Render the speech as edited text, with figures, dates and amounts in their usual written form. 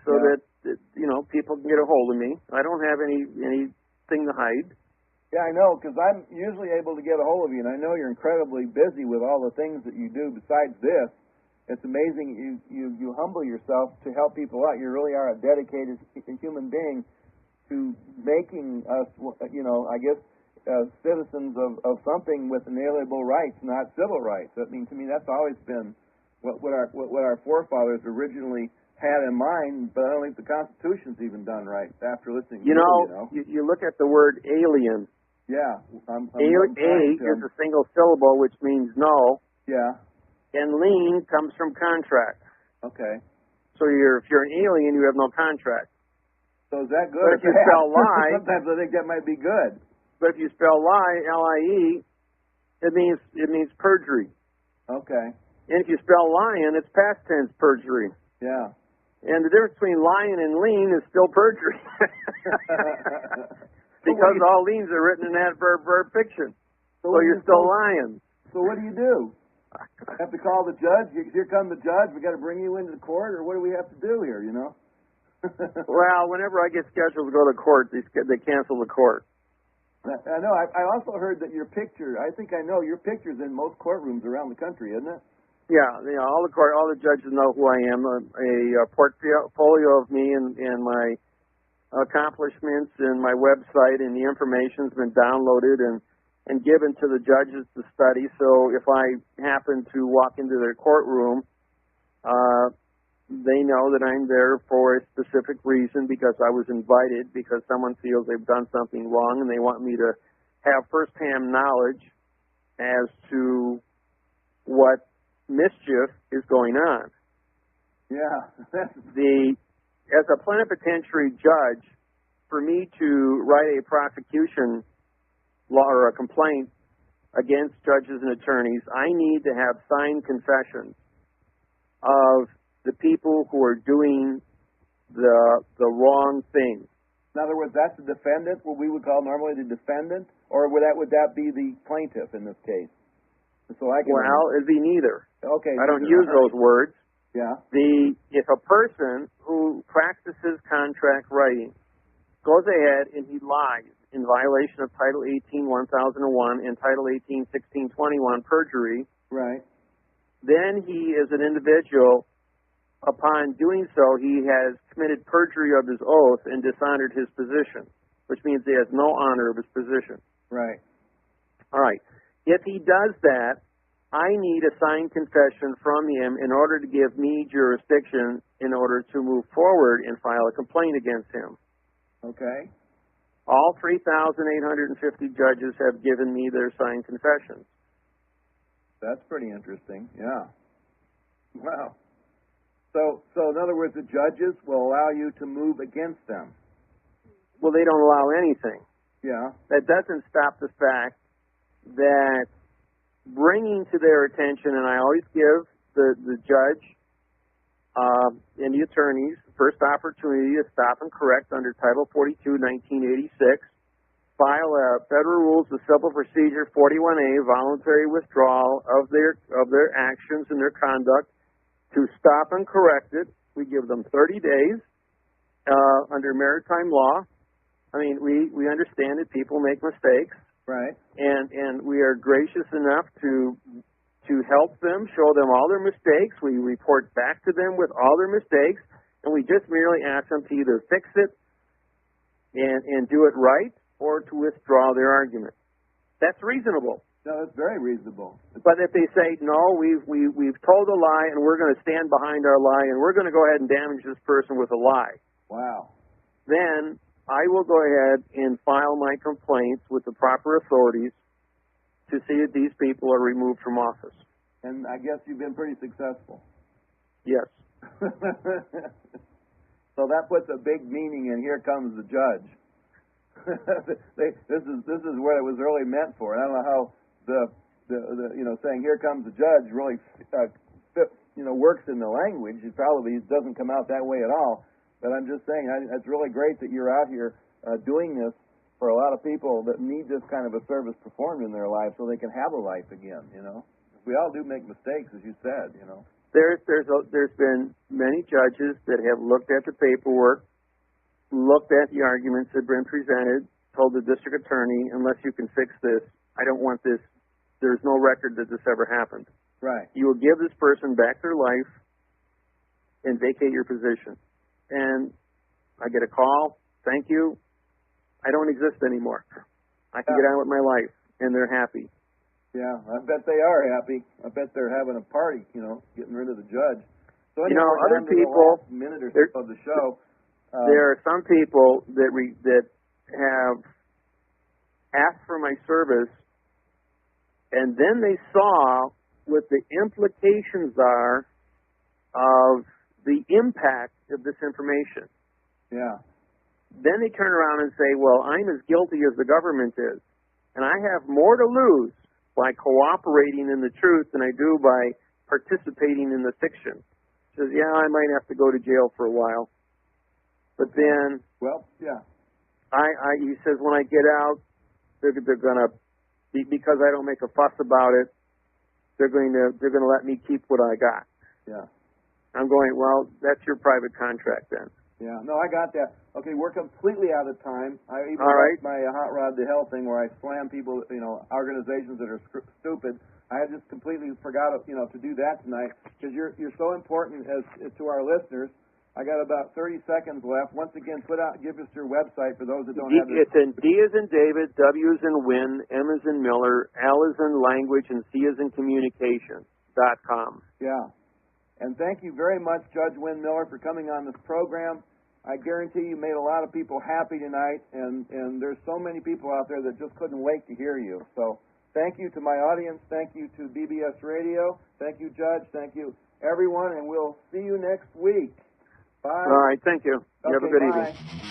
so that people can get a hold of me. I don't have anything to hide. Yeah, I know, because I'm usually able to get a hold of you, and I know you're incredibly busy with all the things that you do besides this. It's amazing you humble yourself to help people out. You really are a dedicated human being to making us, I guess, citizens of something with inalienable rights, not civil rights. I mean, to me, that's always been what our forefathers originally had in mind, but I don't think the Constitution's even done right after listening to you look at the word alien. Yeah. A is a single syllable, which means no. Yeah. And lien comes from contract. Okay. So if you're an alien, you have no contract. So is that good? But if you spell lie, sometimes I think that might be good. But if you spell lie, L-I-E, it means perjury. Okay. And if you spell lion, it's past tense perjury. Yeah. And the difference between lion and lien is still perjury. Because all liens are written in adverb verb fiction. So you're still lying. So what do? Have to call the judge? Here come the judge. We got to bring you into the court, or what do we have to do here? Well, whenever I get scheduled to go to court, they cancel the court. I know. I also heard that your picture. I think I know your picture's in most courtrooms around the country, isn't it? Yeah. All the judges know who I am. A portfolio of me and my accomplishments and my website, and the information's been downloaded and given to the judges to study. So if I happen to walk into their courtroom, they know that I'm there for a specific reason, because I was invited, because someone feels they've done something wrong and they want me to have firsthand knowledge as to what mischief is going on. Yeah. As a plenipotentiary judge, for me to write a prosecution law or a complaint against judges and attorneys, I need to have signed confessions of the people who are doing the wrong thing. In other words, that's the defendant, what we would call normally the defendant, or would that be the plaintiff in this case? So it'd be neither. Okay. I don't use those words. Yeah. If a person who practices contract writing goes ahead and he lies in violation of Title 18-1001 and Title 18-1621 perjury, right, then he is an individual. Upon doing so, he has committed perjury of his oath and dishonored his position, which means he has no honor of his position. Right. All right. If he does that, I need a signed confession from him in order to give me jurisdiction in order to move forward and file a complaint against him. Okay. All 3,850 judges have given me their signed confessions. That's pretty interesting. Yeah. Wow. So in other words, the judges will allow you to move against them. Well, they don't allow anything. Yeah. That doesn't stop the fact that bringing to their attention, and I always give the judge and the attorneys first opportunity to stop and correct under Title 42, 1986, file a Federal Rules of Civil Procedure 41A, voluntary withdrawal of their actions and their conduct, to stop and correct it. We give them 30 days under maritime law. I mean, we understand that people make mistakes. Right. And we are gracious enough to help them, show them all their mistakes. We report back to them with all their mistakes, and we just merely ask them to either fix it and do it right, or to withdraw their argument. That's reasonable. No, that's very reasonable. But if they say, no, we've told a lie, and we're going to stand behind our lie, and we're going to go ahead and damage this person with a lie. Wow. Then I will go ahead and file my complaints with the proper authorities to see that these people are removed from office. And I guess you've been pretty successful. Yes. So that puts a big meaning in "Here comes the judge." This is what it was really meant for. And I don't know how the saying "Here comes the judge" really works in the language. It probably doesn't come out that way at all. But I'm just saying, it's really great that you're out here doing this for a lot of people that need this kind of a service performed in their life so they can have a life again, We all do make mistakes, as you said, There's been many judges that have looked at the paperwork, looked at the arguments that have been presented, told the district attorney, unless you can fix this, I don't want this. There's no record that this ever happened. Right. You will give this person back their life and vacate your position. And I get a call, thank you, I don't exist anymore. I can get on with my life, and they're happy. Yeah, I bet they are happy. I bet they're having a party, getting rid of the judge. So You know, anyway, other down to the people, last minute or so of the show. There are some people that have asked for my service, and then they saw what the implications are of the impact of this information. Yeah. Then they turn around and say, well, I'm as guilty as the government is, and I have more to lose by cooperating in the truth than I do by participating in the fiction. Says, yeah, I might have to go to jail for a while. But then, well, yeah, he says, when I get out, they're gonna, because I don't make a fuss about it, they're gonna let me keep what I got. Yeah. I'm going, well, that's your private contract then. Yeah, no, I got that. Okay, we're completely out of time. I even All right. got my hot rod to hell thing where I slam people, organizations that are stupid. I just completely forgot, to do that tonight because you're so important as to our listeners. I got about 30 seconds left. Once again, give us your website for those that don't have it. It's in D as in David, W as in Win, M as in Miller, L as in Language, and C as in Communication.com. Yeah. And thank you very much, Judge Win Miller, for coming on this program. I guarantee you made a lot of people happy tonight, and there's so many people out there that just couldn't wait to hear you. So thank you to my audience. Thank you to BBS Radio. Thank you, Judge. Thank you, everyone, and we'll see you next week. Bye. All right, thank you. You have a good bye. evening.